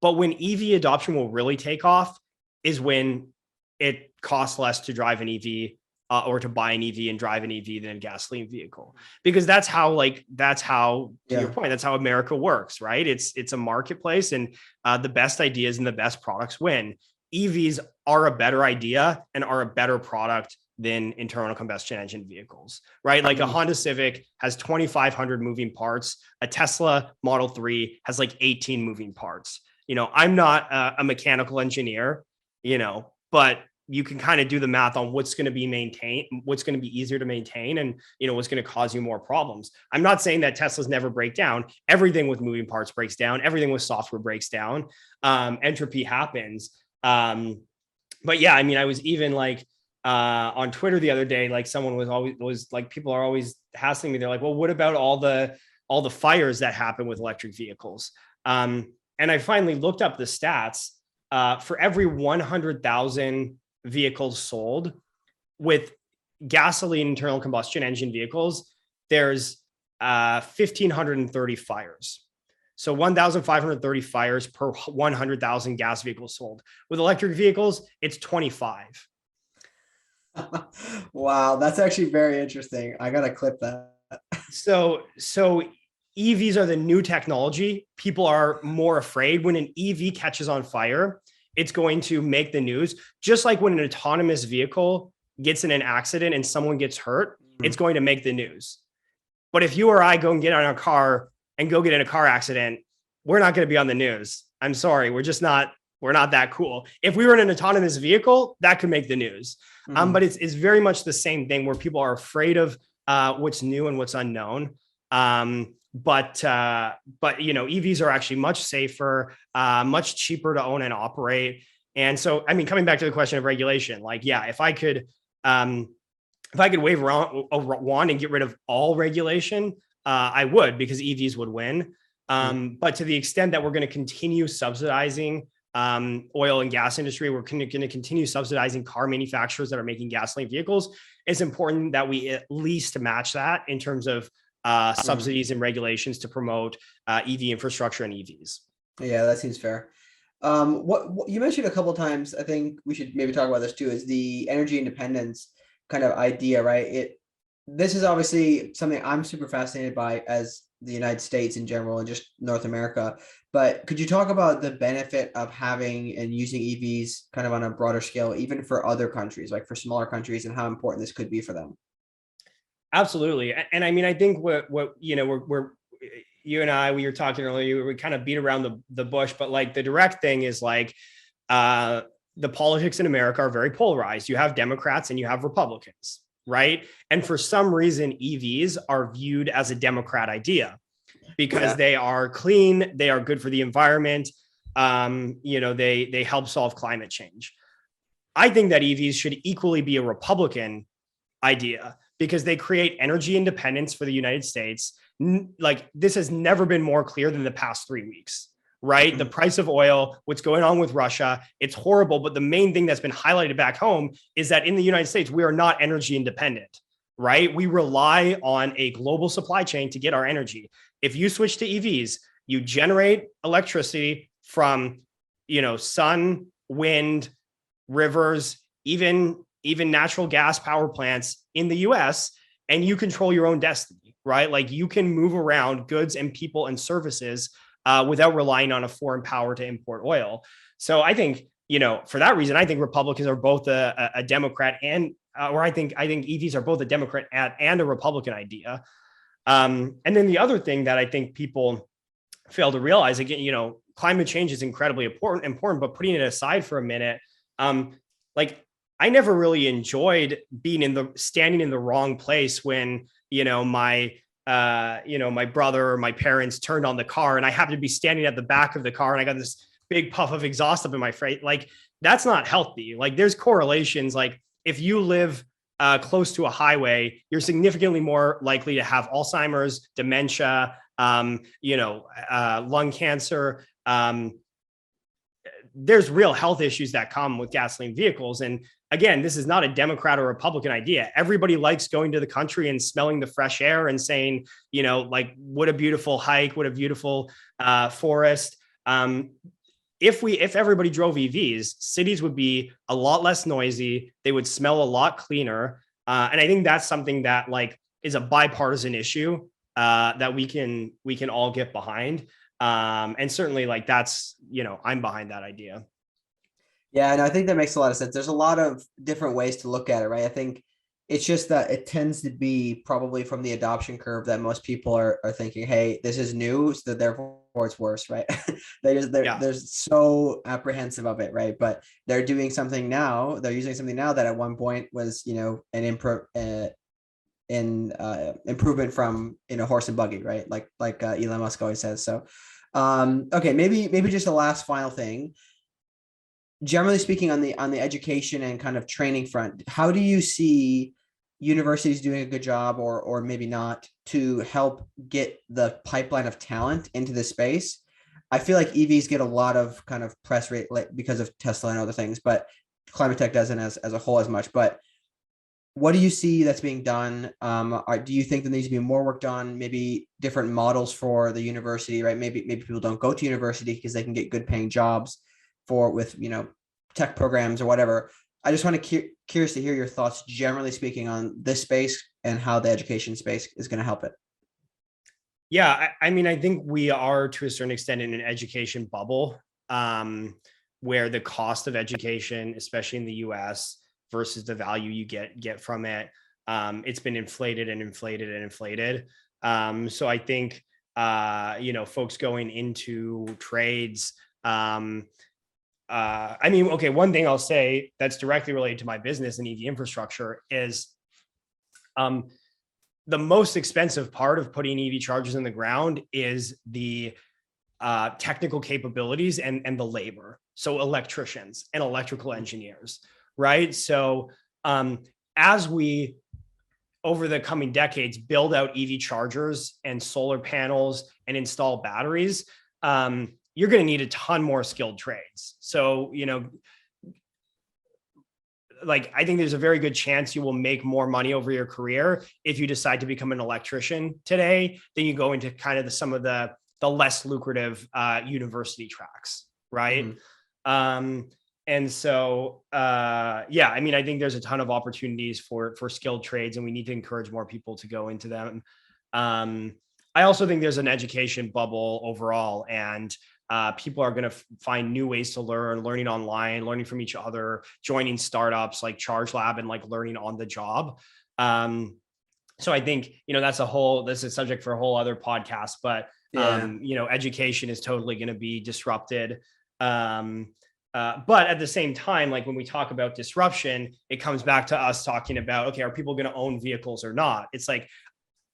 But when EV adoption will really take off is when it costs less to drive an EV or to buy an EV and drive an EV than a gasoline vehicle. Because that's how, to your yeah. point, that's how America works, right? It's a marketplace, and the best ideas and the best products win. EVs are a better idea and are a better product than internal combustion engine vehicos, right? Like a Mm, Honda Civic has 2,500 moving parts. A Tesla Model 3 has like 18 moving parts. I'm not a mechanical engineer, but you can kind of do the math on what's going to be maintained, what's going to be easier to maintain, and what's going to cause you more problems. I'm not saying that Teslas never break down. Everything with moving parts breaks down. Everything with software breaks down. Entropy happens. But yeah, I mean, I was even like on Twitter the other day, like someone was like, people are always hassling me. They're like, well, what about all the fires that happen with electric vehicles? And I finally looked up the stats. For every 100,000 vehicles sold with gasoline internal combustion engine vehicles, there's 1,530 fires. So 1,530 fires per 100,000 gas vehicles sold. With electric vehicles, it's 25. wow, that's actually very interesting. I gotta clip that. So EVs are the new technology. People are more afraid when an EV catches on fire. It's going to make the news, just like when an autonomous vehicle gets in an accident and someone gets hurt, it's Mm, going to make the news. But if you or I go and get on a car and go get in a car accident, we're not going to be on the news. I'm sorry. We're not that cool. If we were in an autonomous vehicle, that could make the news. But mm, it's very much the same thing where people are afraid of what's new and what's unknown. But EVs are actually much safer, much cheaper to own and operate. And so, I mean, coming back to the question of regulation, like, yeah, if I could wave around a wand and get rid of all regulation, I would, because EVs would win. mm, But to the extent that we're going to continue subsidizing oil and gas industry, we're going to continue subsidizing car manufacturers that are making gasoline vehicles. It's important that we at least match that in terms of mm. subsidies and regulations to promote EV infrastructure and EVs. Yeah, that seems fair. What you mentioned a couple of times, I think we should maybe talk about this too, is the energy independence kind of idea, right? this is obviously something I'm super fascinated by as the United States in general and just North America. But could you talk about the benefit of having and using EVs kind of on a broader scale, even for other countries, like for smaller countries, and how important this could be for them? Absolutely. And I mean, I think what we're you and I, we were talking earlier, we kind of beat around the bush, but like the direct thing is like the politics in America are very polarized. You have Democrats and you have Republicans, right? And for some reason, EVs are viewed as a Democrat idea because they are clean, they are good for the environment, they help solve climate change. I think that EVs should equally be a Republican idea because they create energy independence for the United States. Like this has never been more clear than the past 3 weeks, right? Mm-hmm. The price of oil, what's going on with Russia, it's horrible. But the main thing that's been highlighted back home is that in the United States, we are not energy independent, right? We rely on a global supply chain to get our energy. If you switch to EVs, you generate electricity from, sun, wind, rivers, even natural gas power plants in the US, and you control your own destiny, right? Like you can move around goods and people and services without relying on a foreign power to import oil. So I think, for that reason, I think Republicans are both a Democrat and I think EVs are both a Democrat and a Republican idea. And then the other thing that I think people fail to realize, again, climate change is incredibly important, but putting it aside for a minute, I never really enjoyed standing in the wrong place when, my brother or my parents turned on the car and I happened to be standing at the back of the car and I got this big puff of exhaust up in my face. Like that's not healthy. Like there's correlations. Like if you live close to a highway, you're significantly more likely to have Alzheimer's, dementia, lung cancer. There's real health issues that come with gasoline vehicles. And again, this is not a Democrat or Republican idea. Everybody likes going to the country and smelling the fresh air and saying, what a beautiful hike, what a beautiful forest. If everybody drove EVs, cities would be a lot less noisy. They would smell a lot cleaner. And I think that's something that is a bipartisan issue that we can all get behind. And certainly that's, I'm behind that idea. Yeah, and I think that makes a lot of sense. There's a lot of different ways to look at it, right? I think it's just that it tends to be probably from the adoption curve that most people are thinking, hey, this is new, so therefore it's worse, right? They're so apprehensive of it, right? But they're doing something now. They're using something now that at one point was, an improvement from horse and buggy, right? Like Elon Musk always says. So, okay, maybe just a last final thing. Generally speaking, on the education and kind of training front, how do you see universities doing a good job or maybe not to help get the pipeline of talent into the space? I feel like EVs get a lot of kind of press rate because of Tesla and other things, but climate tech doesn't as a whole as much. But what do you see that's being done? Do you think there needs to be more work done? Maybe different models for the university, right? Maybe people don't go to university because they can get good paying jobs with tech programs or whatever. I just want to curious to hear your thoughts, generally speaking, on this space and how the education space is going to help it. Yeah, I mean, I think we are to a certain extent in an education bubble where the cost of education, especially in the US, versus the value you get from it, it's been inflated and inflated and inflated. So I think folks going into trades. One thing I'll say that's directly related to my business and EV infrastructure is the most expensive part of putting EV chargers in the ground is the technical capabilities and the labor. So electricians and electrical engineers, right? So as we, over the coming decades, build out EV chargers and solar panels and install batteries, you're going to need a ton more skilled trades. So, I think there's a very good chance you will make more money over your career if you decide to become an electrician today than you go into kind of some of the less lucrative university tracks, right? Mm-hmm. And so, yeah, I mean, I think there's a ton of opportunities for skilled trades, and we need to encourage more people to go into them. I also think there's an education bubble overall, and people are going to find new ways to learn, learning online, learning from each other, joining startups like ChargeLab, and like learning on the job. So I think, that's a subject for a whole other podcast, but, education is totally going to be disrupted. But at the same time, like when we talk about disruption, it comes back to us talking about, okay, are people going to own vehicles or not? It's like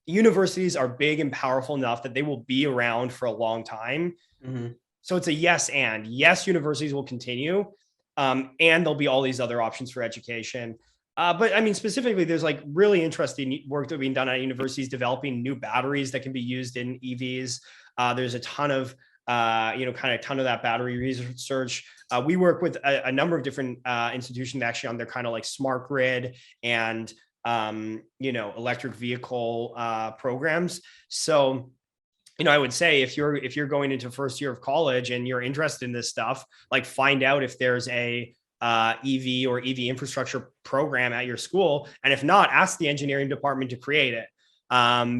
universities are big and powerful enough that they will be around for a long time. Mm-hmm. So it's a yes, universities will continue. And there'll be all these other options for education. But I mean, specifically, there's like really interesting work that being done at universities developing new batteries that can be used in EVs. There's a ton of, ton of that battery research. We work with a number of different institutions actually on their kind of like smart grid and, electric vehicle programs. So, I would say if you're going into first year of college and you're interested in this stuff, like find out if there's a EV or EV infrastructure program at your school. And if not, ask the engineering department to create it.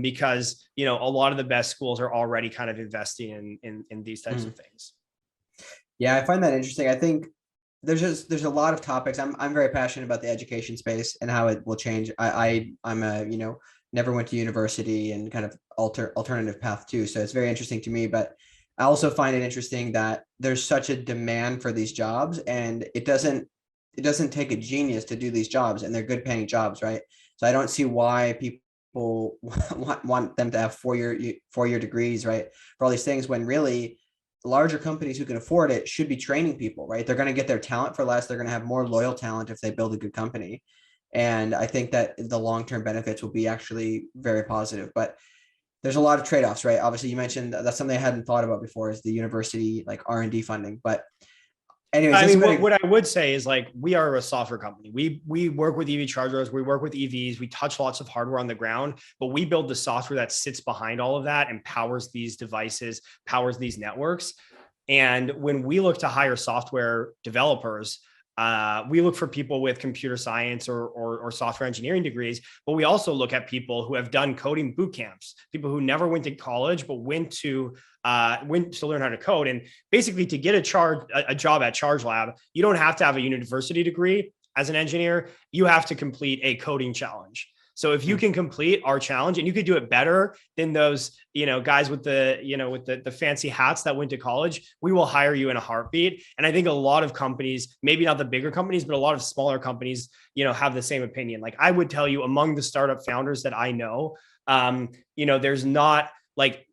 Because, a lot of the best schools are already kind of investing in these types of things. Yeah, I find that interesting. I think there's a lot of topics. I'm very passionate about the education space and how it will change. I'm a, never went to university and kind of alternative path too. So it's very interesting to me, but I also find it interesting that there's such a demand for these jobs, and it doesn't take a genius to do these jobs, and they're good paying jobs, right? So I don't see why people want them to have four-year degrees, right, for all these things, when really larger companies who can afford it should be training people, right? They're going to get their talent for less. They're going to have more loyal talent if they build a good company. And I think that the long-term benefits will be actually very positive, but there's a lot of trade-offs, right? Obviously you mentioned that's something I hadn't thought about before, is the university, like R&D funding. But anyways, I mean, what I would say is, like, we are a software company. We work with EV chargers, we work with EVs, we touch lots of hardware on the ground, but we build the software that sits behind all of that and powers these devices, powers these networks. And when we look to hire software developers, we look for people with computer science or software engineering degrees, but we also look at people who have done coding boot camps, people who never went to college, but went to learn how to code. And basically, to get a job at ChargeLab, you don't have to have a university degree as an engineer. You have to complete a coding challenge. So if you can complete our challenge, and you could do it better than those, guys with the fancy hats that went to college, we will hire you in a heartbeat. And I think a lot of companies, maybe not the bigger companies, but a lot of smaller companies, have the same opinion. Like, I would tell you, among the startup founders that I know, there's not, like,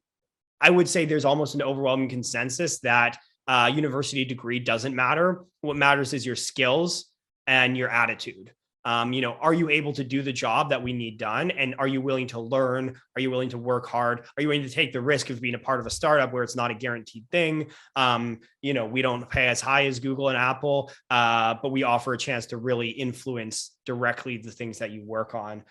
I would say there's almost an overwhelming consensus that university degree doesn't matter. What matters is your skills and your attitude. Are you able to do the job that we need done? And are you willing to learn? Are you willing to work hard? Are you willing to take the risk of being a part of a startup where it's not a guaranteed thing? We don't pay as high as Google and Apple, but we offer a chance to really influence directly the things that you work on.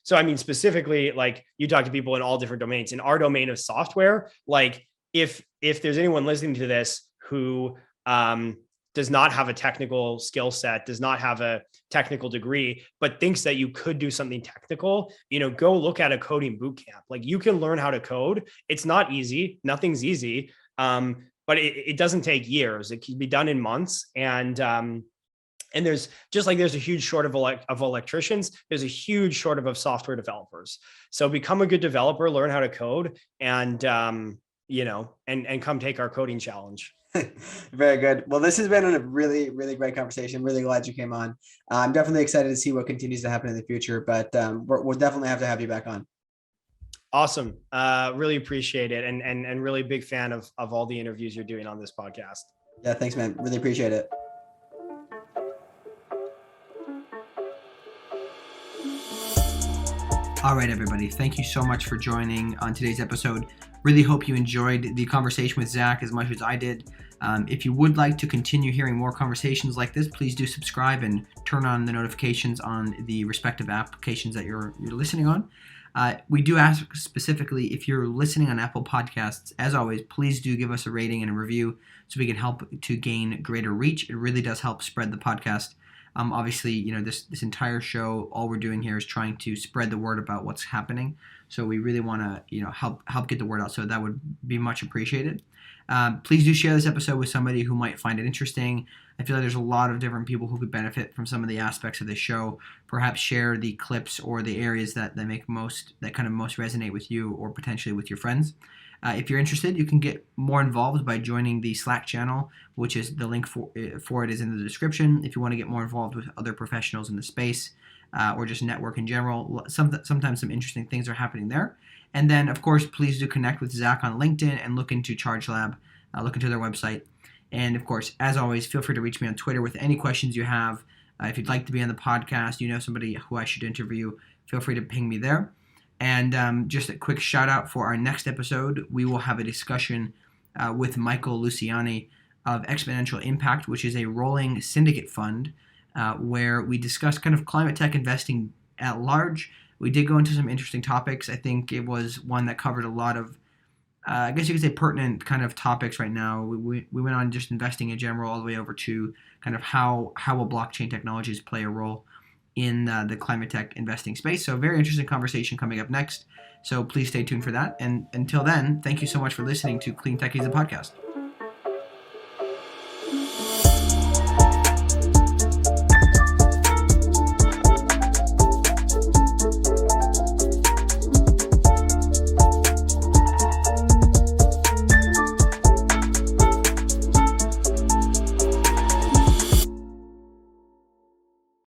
So, I mean, specifically, like, you talk to people in all different domains. In our domain of software, like, if there's anyone listening to this who does not have a technical skill set, does not have a technical degree, but thinks that you could do something technical, go look at a coding boot camp. Like, you can learn how to code. It's not easy. Nothing's easy. But it doesn't take years. It can be done in months. And there's a huge shortage of electricians. There's a huge shortage of software developers. So become a good developer, learn how to code, and and come take our coding challenge. Very good. Well, this has been a really, really great conversation. Really glad you came on. I'm definitely excited to see what continues to happen in the future, but we'll definitely have to have you back on. Awesome. Really appreciate it. And really big fan of all the interviews you're doing on this podcast. Yeah, thanks, man. Really appreciate it. All right, everybody. Thank you so much for joining on today's episode. Really hope you enjoyed the conversation with Zach as much as I did. If you would like to continue hearing more conversations like this, please do subscribe and turn on the notifications on the respective applications that you're listening on. We do ask specifically if you're listening on Apple Podcasts, as always, please do give us a rating and a review so we can help to gain greater reach. It really does help spread the podcast. Obviously, this entire show, all we're doing here is trying to spread the word about what's happening. So we really want to, help get the word out. So that would be much appreciated. Please do share this episode with somebody who might find it interesting. I feel like there's a lot of different people who could benefit from some of the aspects of this show. Perhaps share the clips or the areas that most resonate with you or potentially with your friends. If you're interested, you can get more involved by joining the Slack channel, which is the link for it is in the description. If you want to get more involved with other professionals in the space or just network in general, sometimes some interesting things are happening there. And then, of course, please do connect with Zach on LinkedIn and look into ChargeLab, look into their website. And, of course, as always, feel free to reach me on Twitter with any questions you have. If you'd like to be on the podcast, somebody who I should interview, feel free to ping me there. And just a quick shout out for our next episode, we will have a discussion with Michael Luciani of Exponential Impact, which is a rolling syndicate fund where we discuss kind of climate tech investing at large. We did go into some interesting topics. I think it was one that covered a lot of, I guess you could say, pertinent kind of topics right now. We went on just investing in general all the way over to kind of how will blockchain technologies play a role in the climate tech investing space. So very interesting conversation coming up next. So please stay tuned for that. And until then, thank you so much for listening to Clean Techies, the podcast.